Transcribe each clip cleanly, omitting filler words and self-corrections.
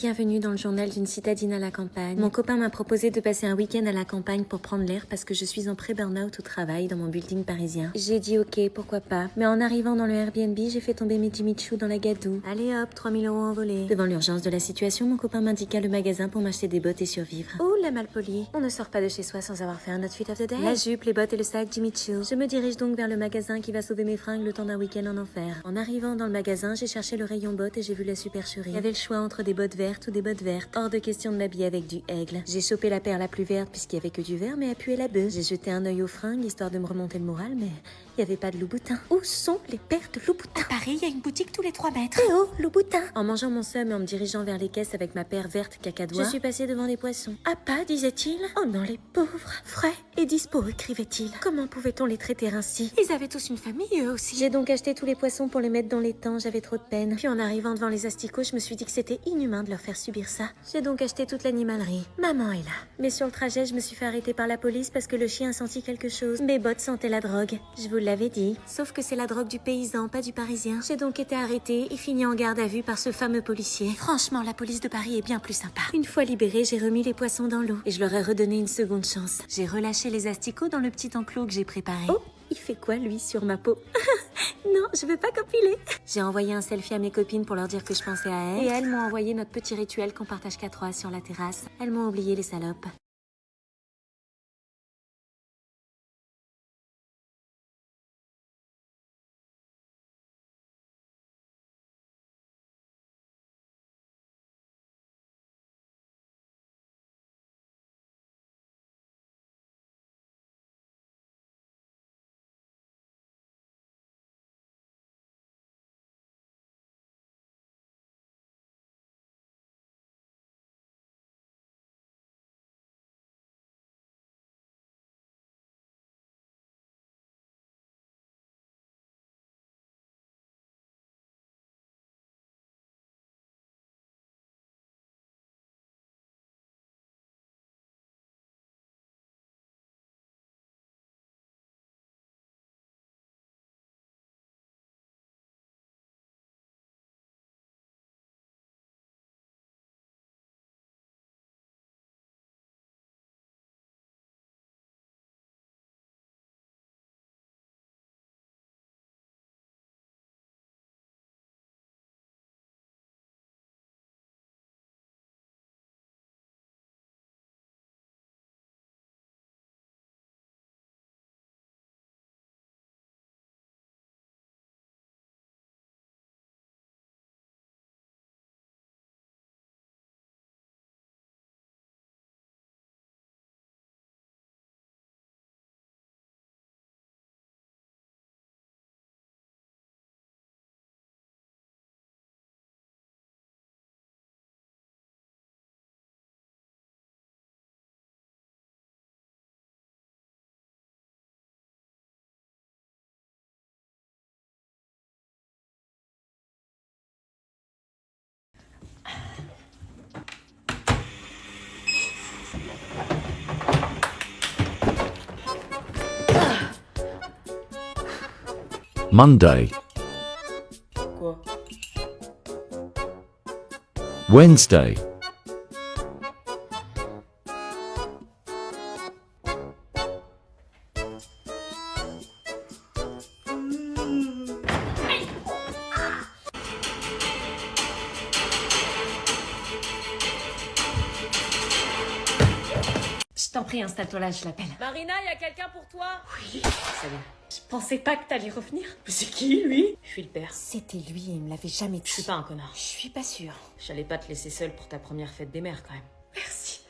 Bienvenue dans le journal d'une citadine à la campagne. Mon copain m'a proposé de passer un week-end à la campagne pour prendre l'air parce que je suis en pré-burnout au travail dans mon building parisien. J'ai dit ok, pourquoi pas. Mais en arrivant dans le Airbnb, j'ai fait tomber mes Jimmy Choo dans la gadoue. Allez hop, 3000 € envolés. Devant l'urgence de la situation, mon copain m'indiqua le magasin pour m'acheter des bottes et survivre. Oh, la malpolie. On ne sort pas de chez soi sans avoir fait un outfit of the day. La jupe, les bottes et le sac Jimmy Choo. Je me dirige donc vers le magasin qui va sauver mes fringues le temps d'un week-end en enfer. En arrivant dans le magasin, j'ai cherché le rayon bottes et j'ai vu la supercherie. Il y avait le choix entre des bottes vertes ou des bottes vertes. Hors de question de m'habiller avec du aigle. J'ai chopé la paire la plus verte puisqu'il y avait que du vert, mais a pué la bœuf. J'ai jeté un œil aux fringues histoire de me remonter le moral, mais il n'y avait pas de Louboutin. Où sont les paires de Louboutin? À Paris, il y a une boutique tous les 3 mètres. Eh oh, Louboutin! En mangeant mon seum et en me dirigeant vers les caisses avec ma paire verte cacadois, je suis passée devant les poissons. Ah pas, disait-il? Oh non, les pauvres. Frais et dispo, écrivait-il. Comment pouvait-on les traiter ainsi? Ils avaient tous une famille, eux aussi. J'ai donc acheté tous les poissons pour les mettre dans les temps, j'avais trop de peine. Puis en arrivant devant les asticots, je me suis dit que c'était inhumain de leur faire subir ça. J'ai donc acheté toute l'animalerie. Maman est là. Mais sur le trajet, je me suis fait arrêter par la police parce que le chien a senti quelque chose. Mes bottes sentaient la drogue. Je vous l'avais dit. Sauf que c'est la drogue du paysan, pas du parisien. J'ai donc été arrêtée et fini en garde à vue par ce fameux policier. Franchement, la police de Paris est bien plus sympa. Une fois libérée, j'ai remis les poissons dans l'eau et je leur ai redonné une seconde chance. J'ai relâché les asticots dans le petit enclos que j'ai préparé. Oh, il fait quoi lui sur ma peau? Non, je veux pas compiler. J'ai envoyé un selfie à mes copines pour leur dire que je pensais à elles. Et elles m'ont envoyé notre petit rituel qu'on partage qu'à 3 sur la terrasse. Elles m'ont oublié les salopes. Monday. Quoi? Wednesday. Je t'en prie, installe-toi là, je l'appelle. Marina, y a quelqu'un pour toi? Oui, salut. Je pensais pas que t'allais revenir. C'est qui, lui? Je suis le père. C'était lui et il me l'avait jamais dit. Je suis pas un connard. Je suis pas sûre. J'allais pas te laisser seule pour ta première fête des mères, quand même. Merci.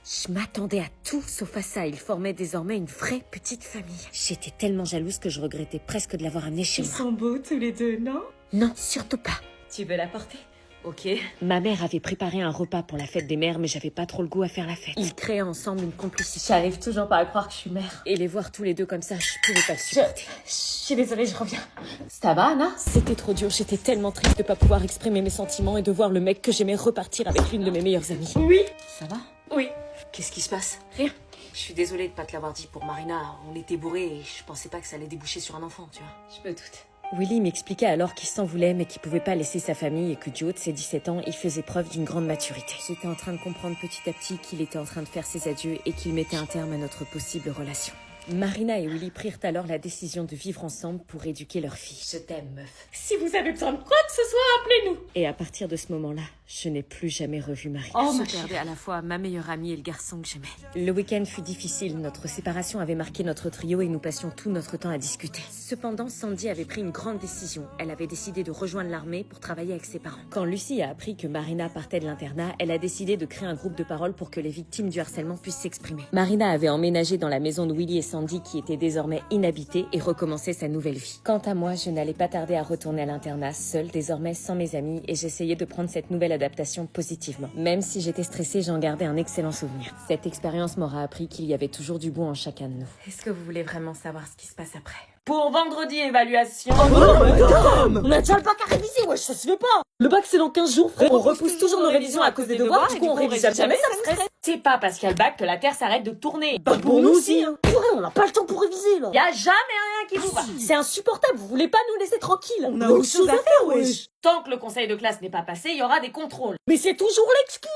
Je m'attendais à tout sauf à ça. Ils formaient désormais une vraie petite famille. J'étais tellement jalouse que je regrettais presque de l'avoir amené chez Ils moi. sont beaux tous les deux, non? Non, surtout pas. Tu veux la porter? Ok. Ma mère avait préparé un repas pour la fête des mères, mais j'avais pas trop le goût à faire la fête. Ils créaient ensemble une complicité. J'arrive toujours pas à croire que je suis mère. Et les voir tous les deux comme ça, je pouvais pas le supporter. Je suis désolée, je reviens. Ça va, Anna? C'était trop dur, j'étais tellement triste de pas pouvoir exprimer mes sentiments et de voir le mec que j'aimais repartir avec l'une de mes meilleures amies. Oui. Ça va? Oui. Qu'est-ce qui se passe? Rien. Je suis désolée de pas te l'avoir dit pour Marina. On était bourrés et je pensais pas que ça allait déboucher sur un enfant, tu vois. Je me doute. Willy m'expliqua alors qu'il s'en voulait mais qu'il pouvait pas laisser sa famille et que du haut de ses 17 ans, il faisait preuve d'une grande maturité. J'étais en train de comprendre petit à petit qu'il était en train de faire ses adieux et qu'il mettait un terme à notre possible relation. Marina et Willy prirent alors la décision de vivre ensemble pour éduquer leur fille. Je t'aime, meuf. Si vous avez besoin de quoi que ce soit, appelez-nous. Et à partir de ce moment-là, je n'ai plus jamais revu Marina. Oh, ma je perdais chérie. à la fois ma meilleure amie et le garçon que j'aimais. Le week-end fut difficile, notre séparation avait marqué notre trio et nous passions tout notre temps à discuter. Cependant, Sandy avait pris une grande décision. Elle avait décidé de rejoindre l'armée pour travailler avec ses parents. Quand Lucie a appris que Marina partait de l'internat, elle a décidé de créer un groupe de parole pour que les victimes du harcèlement puissent s'exprimer. Marina avait emménagé dans la maison de Willy et Sandy qui était désormais inhabitée et recommençait sa nouvelle vie. Quant à moi, je n'allais pas tarder à retourner à l'internat, seule, désormais sans mes amis, et j'essayais de prendre cette nouvelle adaptation positivement. Même si j'étais stressée, j'en gardais un excellent souvenir. Cette expérience m'aura appris qu'il y avait toujours du bon en chacun de nous. Est-ce que vous voulez vraiment savoir ce qui se passe après? Pour vendredi, évaluation. Oh non, madame! On a déjà le bac à réviser, wesh, ça se fait pas! Le bac, c'est dans 15 jours, frère. On repousse toujours nos révisions à cause des devoirs, du coup, on révise jamais, ça me stresse. C'est pas parce qu'il y a le bac que la Terre s'arrête de tourner. Bah, pour nous aussi, hein. Purée, on n'a pas le temps pour réviser, là. Y a jamais rien qui vous va. C'est insupportable, vous voulez pas nous laisser tranquilles. On a autre chose à faire, wesh. Tant que le conseil de classe n'est pas passé, il y aura des contrôles. Mais c'est toujours l'excuse!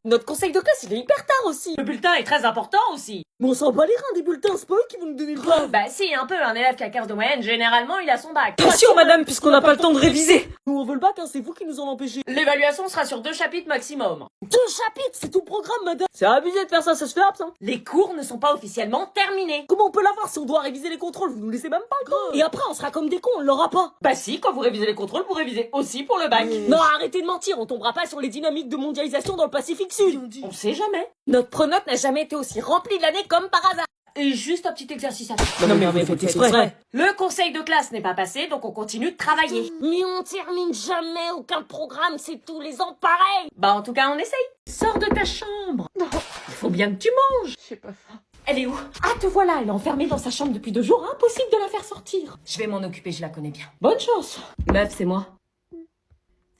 Notre conseil de classe, il est hyper tard aussi. Le bulletin est très important aussi. Mais on s'en bat les reins des bulletins, c'est pas eux qui vont nous donner le bac. Bah si, un peu, un élève qui a 15 de moyenne, généralement, il a son bac. Bien sûr, madame, puisqu'on n'a pas le temps de réviser. Nous, on veut le bac, hein, c'est vous qui nous en empêchez. L'évaluation sera sur 2 chapitres maximum. 2 chapitres, c'est tout le programme, madame. C'est abusé de faire ça, ça se fait absent. Les cours ne sont pas officiellement terminés. Comment on peut l'avoir si on doit réviser les contrôles? Vous nous laissez même pas le temps. Et après, on sera comme des cons, on l'aura pas. Bah si, quand vous révisez les contrôles, vous révisez aussi pour le bac. Non, arrêtez de mentir, on tombera pas sur les dynamiques de mondialisation dans le Pacifique Sud. On sait jamais. Notre pronote n'a jamais été aussi remplie de l'année comme par hasard. Et juste un petit exercice à faire. Non mais faites exprès. Le conseil de classe n'est pas passé, donc on continue de travailler. Mais on termine jamais aucun programme, c'est tous les ans pareil. Bah en tout cas, on essaye. Sors de ta chambre. Il faut bien que tu manges. J'ai pas faim. Elle est où? Ah, te voilà, elle est enfermée dans sa chambre depuis 2 jours, impossible de la faire sortir. Je vais m'en occuper, je la connais bien. Bonne chance. Meuf, c'est moi.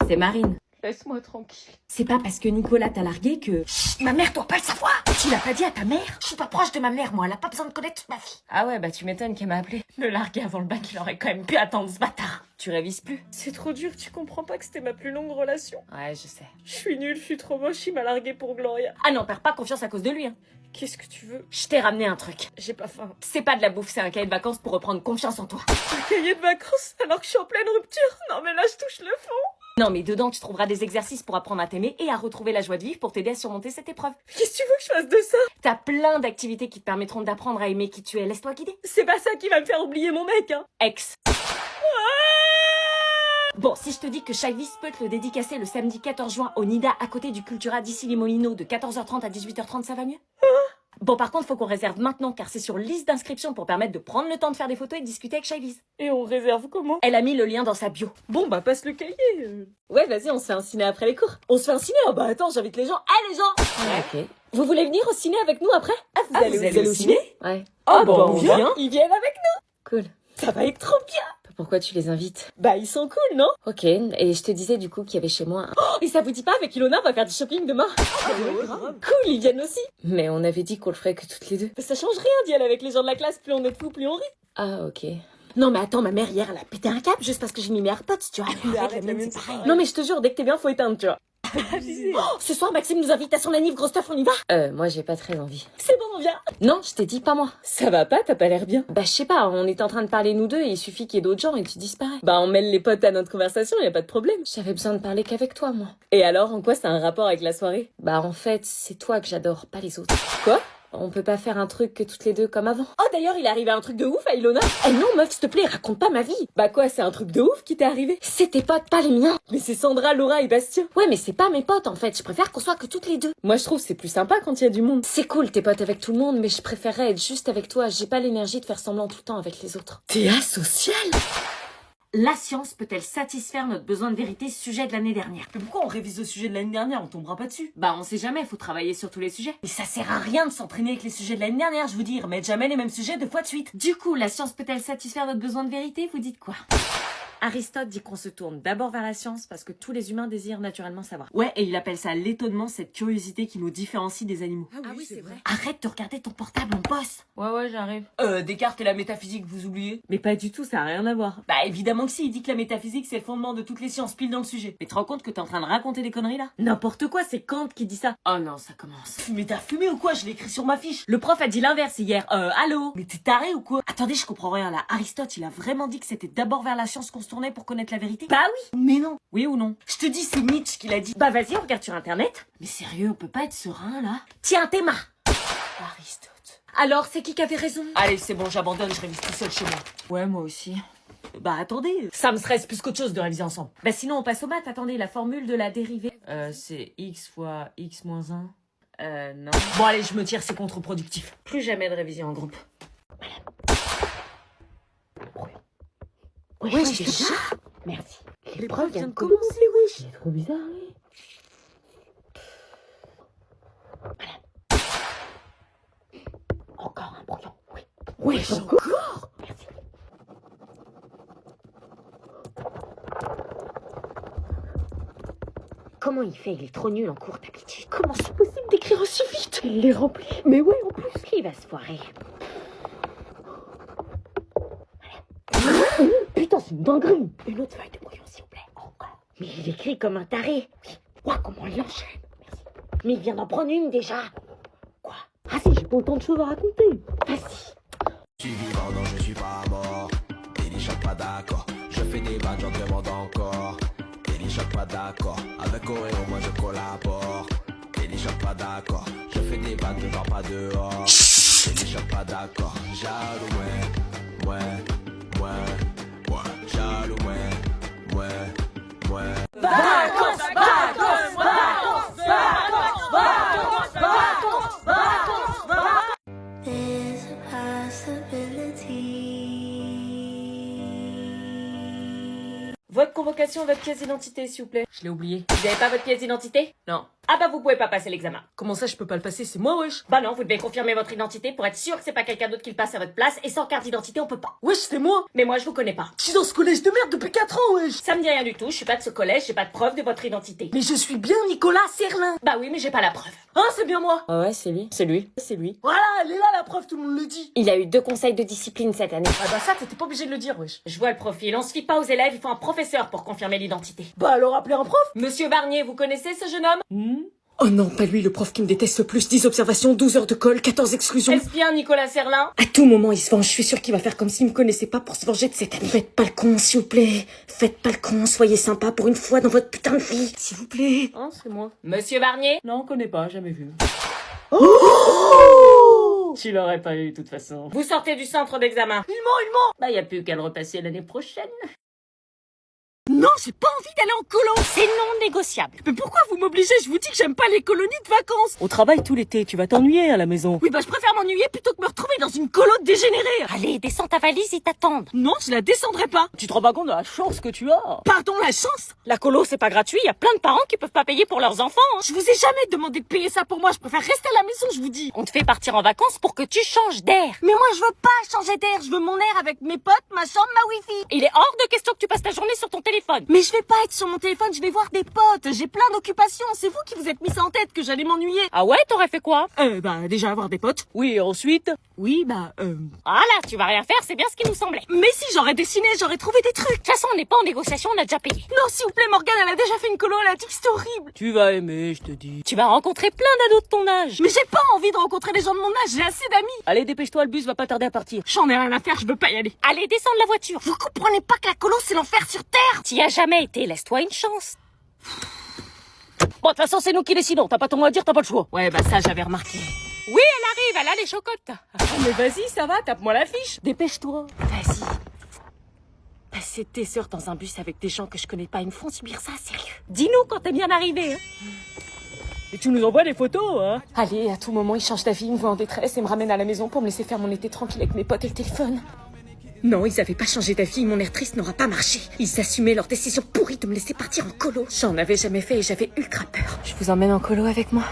C'est Marine. Laisse-moi tranquille. C'est pas parce que Nicolas t'a largué que... Ma mère doit pas le savoir. Tu l'as pas dit à ta mère? Je suis pas proche de ma mère, moi. Elle a pas besoin de connaître toute ma vie. Ah ouais, bah tu m'étonnes qu'elle m'a appelé. Le larguer avant le bac, il aurait quand même pu attendre ce bâtard. Tu révises plus? C'est trop dur, tu comprends pas que c'était ma plus longue relation. Ouais, je sais. Je suis nulle, je suis trop moche, il m'a largué pour Gloria. Ah non, perds pas confiance à cause de lui, hein. Qu'est-ce que tu veux? Je t'ai ramené un truc. J'ai pas faim. C'est pas de la bouffe, c'est un cahier de vacances pour reprendre confiance en toi. Un cahier de vacances alors que je suis en pleine rupture. Non mais là je touche le fond. Non mais dedans tu trouveras des exercices pour apprendre à t'aimer et à retrouver la joie de vivre pour t'aider à surmonter cette épreuve. Qu'est-ce que tu veux que je fasse de ça? T'as plein d'activités qui te permettront d'apprendre à aimer qui tu es, laisse-toi guider. C'est pas ça qui va me faire oublier mon mec, hein. Ex. Bon, si je te dis que Chavis peut te le dédicacer le samedi 14 juin au Nida à côté du Cultura d'Issy-les-Moulineaux de 14h30 à 18h30, ça va mieux? Bon, par contre, faut qu'on réserve maintenant car c'est sur liste d'inscription pour permettre de prendre le temps de faire des photos et de discuter avec Chavis. Et on réserve comment? Elle a mis le lien dans sa bio. Bon bah passe le cahier. Ouais, vas-y, on se fait un ciné après les cours. On se fait un ciné? Oh bah attends, j'invite les gens. Eh les gens! Ok. Vous voulez venir au ciné avec nous après? Ah, vous allez au ciné? Ouais. Oh bah on vient. Ils viennent avec nous. Cool. Ça va être trop bien. Pourquoi tu les invites? Bah ils sont cool, non? Ok, et je te disais du coup qu'il y avait chez moi un... Oh, et ça vous dit pas, avec Ilona, on va faire du shopping demain? Cool, ils viennent aussi. Mais on avait dit qu'on le ferait que toutes les deux. Ça change rien d'y aller avec les gens de la classe, plus on est fous, plus on rit. Ah ok. Non mais attends, ma mère hier, elle a pété un câble juste parce que j'ai mis mes AirPods, tu vois. Mais Arrête, la mienne, c'est pareil. Non mais je te jure, dès que t'es bien, faut éteindre, tu vois. Oh, ce soir, Maxime nous invite à son anniv, gros stuff, on y va? Moi j'ai pas très envie. C'est bon, on vient. Non, je t'ai dit pas moi. Ça va pas, t'as pas l'air bien. Bah je sais pas, on est en train de parler nous deux et il suffit qu'il y ait d'autres gens et tu disparais. Bah on mêle les potes à notre conversation, y a pas de problème. J'avais besoin de parler qu'avec toi, moi. Et alors, en quoi ça a un rapport avec la soirée? Bah en fait, c'est toi que j'adore, pas les autres. Quoi? On peut pas faire un truc que toutes les deux comme avant. Oh d'ailleurs, il est arrivé un truc de ouf à Ilona. Eh non meuf, s'il te plaît, raconte pas ma vie. Bah quoi, c'est un truc de ouf qui t'est arrivé? C'est tes potes, pas les miens. Mais c'est Sandra, Laura et Bastien. Ouais, mais c'est pas mes potes en fait, je préfère qu'on soit que toutes les deux. Moi je trouve c'est plus sympa quand il y a du monde. C'est cool tes potes avec tout le monde, mais je préférerais être juste avec toi, j'ai pas l'énergie de faire semblant tout le temps avec les autres. T'es asocial? La science peut-elle satisfaire notre besoin de vérité, sujet de l'année dernière? Mais pourquoi on révise le sujet de l'année dernière? On tombera pas dessus. Bah on sait jamais, faut travailler sur tous les sujets. Mais ça sert à rien de s'entraîner avec les sujets de l'année dernière, je vous dis, remettre jamais les mêmes sujets 2 fois de suite. Du coup, la science peut-elle satisfaire notre besoin de vérité? Vous dites quoi? Aristote dit qu'on se tourne d'abord vers la science parce que tous les humains désirent naturellement savoir. Ouais, et il appelle ça l'étonnement, cette curiosité qui nous différencie des animaux. Ah oui, c'est vrai. Arrête de regarder ton portable, on bosse. Ouais, j'arrive. Descartes et la métaphysique, vous oubliez? Mais pas du tout, ça a rien à voir. Bah évidemment que si, il dit que la métaphysique c'est le fondement de toutes les sciences, pile dans le sujet. Mais tu te rends compte que t'es en train de raconter des conneries là? N'importe quoi, c'est Kant qui dit ça. Oh non, ça commence. Mais t'as fumé ou quoi? Je l'ai écrit sur ma fiche. Le prof a dit l'inverse hier. Allô? Mais t'es taré ou quoi? Attendez, je comprends rien là. Aristote, il a vraiment dit que c'était d'abord vers la science qu'on se tournait pour connaître la vérité? Bah oui. Mais non. Oui ou non? Je te dis, c'est Nietzsche qui l'a dit. Bah vas-y, on regarde sur internet. Mais sérieux, on peut pas être serein là? Tiens, Théma. Aristote. Alors, c'est qui avait raison? Allez, c'est bon, j'abandonne, je révise tout seul chez moi. Ouais, moi aussi. Bah attendez, ça me stresse plus qu'autre chose de réviser ensemble. Bah sinon on passe aux maths, attendez, la formule de la dérivée. C'est x fois x moins 1. Non. Bon allez, je me tire, c'est contre-productif. Plus jamais de révision en groupe. Ouais, c'est ça. Merci. L'épreuve vient de commencer, wesh. C'est trop bizarre, oui. Encore un brouillon, oui. Wesh, encore? Merci. Comment il fait? Il est trop nul en cours d'habitude. Comment c'est possible d'écrire aussi vite? Il les remplit. Mais ouais, en plus. Il va se foirer. Putain, c'est une dinguerie. Une autre feuille de brouillon, s'il vous plaît. Encore. Mais il écrit comme un taré. Oui. Ouah, comment il enchaîne. Merci. Mais il vient d'en prendre une déjà. Quoi? Ah si, j'ai pas autant de choses à raconter. Vas-y. Je suis vivant, non, je suis pas mort. Téléchoc pas d'accord. Je fais des vannes, j'en demande encore. Téléchoc pas d'accord. Avec Oreo, moi je collabore. Téléchoc pas d'accord. Je fais des vannes, je dors pas dehors. Téléchoc pas d'accord. Jaloux, ouais. Jaloux, ouais. Vacances. There's a possibility. Votre convocation, votre pièce d'identité, s'il vous plaît. Je l'ai oublié. Vous avez pas votre pièce d'identité? Non. Ah bah vous pouvez pas passer l'examen. Comment ça, je peux pas le passer? C'est moi, wesh. Bah non, vous devez confirmer votre identité pour être sûr que c'est pas quelqu'un d'autre qui le passe à votre place, et sans carte d'identité on peut pas. Wesh, c'est moi. Mais moi je vous connais pas. Je suis dans ce collège de merde depuis 4 ans, wesh. Ça me dit rien du tout, je suis pas de ce collège, j'ai pas de preuve de votre identité. Mais je suis bien Nicolas Serlin. Bah oui, mais j'ai pas la preuve. Hein, c'est bien moi. Ah ouais, c'est lui. C'est lui. C'est lui. Voilà, elle est là la preuve, tout le monde le dit. Il a eu 2 conseils de discipline cette année. Ah bah ça, t'étais pas obligé de le dire, wesh. Je vois le profil, on se fie pas aux élèves, il faut un professeur pour confirmer l'identité. Bah alors appelez un prof. Monsieur Barnier, vous connaissez ce jeune homme? Oh non, pas lui, le prof qui me déteste le plus. 10 observations, 12 heures de colle, 14 exclusions. Est-ce bien Nicolas Serlin? À tout moment, il se venge. Je suis sûre qu'il va faire comme s'il me connaissait pas pour se venger de cette année. Faites pas le con, s'il vous plaît. Faites pas le con, soyez sympa pour une fois dans votre putain de vie. S'il vous plaît. Hein, c'est moi. Monsieur Barnier? Non, on connaît pas, jamais vu. Tu l'aurais pas eu de toute façon. Vous sortez du centre d'examen. Il ment. Bah y a plus qu'à le repasser l'année prochaine. Non, j'ai pas envie d'aller en colo. C'est non négociable. Mais pourquoi vous m'obligez? Je vous dis que j'aime pas les colonies de vacances. Au travail tout l'été, tu vas t'ennuyer à la maison. Oui, bah je préfère m'ennuyer plutôt que me retrouver dans une colo de dégénérés. Allez, descends ta valise, ils t'attendent. Non, je la descendrai pas. Tu te rends pas compte de la chance que tu as? Pardon, la chance? La colo, c'est pas gratuit, y a plein de parents qui peuvent pas payer pour leurs enfants. Hein. Je vous ai jamais demandé de payer ça pour moi. Je préfère rester à la maison, je vous dis. On te fait partir en vacances pour que tu changes d'air. Mais moi, je veux pas changer d'air. Je veux mon air avec mes potes, ma chambre, ma wifi. Il est hors de question que tu passes ta journée sur ton téléphone. Mais je vais pas être sur mon téléphone, je vais voir des potes. J'ai plein d'occupations. C'est vous qui vous êtes mis ça en tête que j'allais m'ennuyer. Ah ouais, t'aurais fait quoi? Bah, déjà avoir des potes. Oui, ensuite? Oui, bah, Ah là, tu vas rien faire, c'est bien ce qui nous semblait. Mais si, j'aurais dessiné, j'aurais trouvé des trucs. De toute façon, on n'est pas en négociation, on a déjà payé. Non, s'il vous plaît, Morgane, elle a déjà fait une colo, elle a dit que c'était horrible. Tu vas aimer, je te dis. Tu vas rencontrer plein d'ados de ton âge. Mais j'ai pas envie de rencontrer des gens de mon âge, j'ai assez d'amis. Allez, dépêche-toi, le bus va pas tarder à partir. J'en ai rien à faire, je veux pas y aller. Allez, descends de la voiture. Vous comprenez pas que la colo, c'est l'enfer sur Terre? T'y as jamais été, laisse-toi une chance. Bon, de toute façon, c'est nous qui décidons. T'as pas ton mot à dire, t'as pas le choix. Ouais, bah ça, j'avais remarqué. Oui, elle arrive, elle a les chocottes. Mais vas-y, ça va, tape-moi la fiche. Dépêche-toi. Vas-y. Passer tes heures dans un bus avec des gens que je connais pas, ils me font subir ça, sérieux. Dis-nous quand t'es bien arrivé, hein. Et tu nous envoies des photos, hein? Allez, à tout moment, il change d'avis, il me voit en détresse et me ramène à la maison pour me laisser faire mon été tranquille avec mes potes et le téléphone. Non, ils avaient pas changé d'avis, mon air triste n'aura pas marché. Ils assumaient leur décision pourrie de me laisser partir en colo. J'en avais jamais fait et j'avais ultra peur. Je vous emmène en colo avec moi.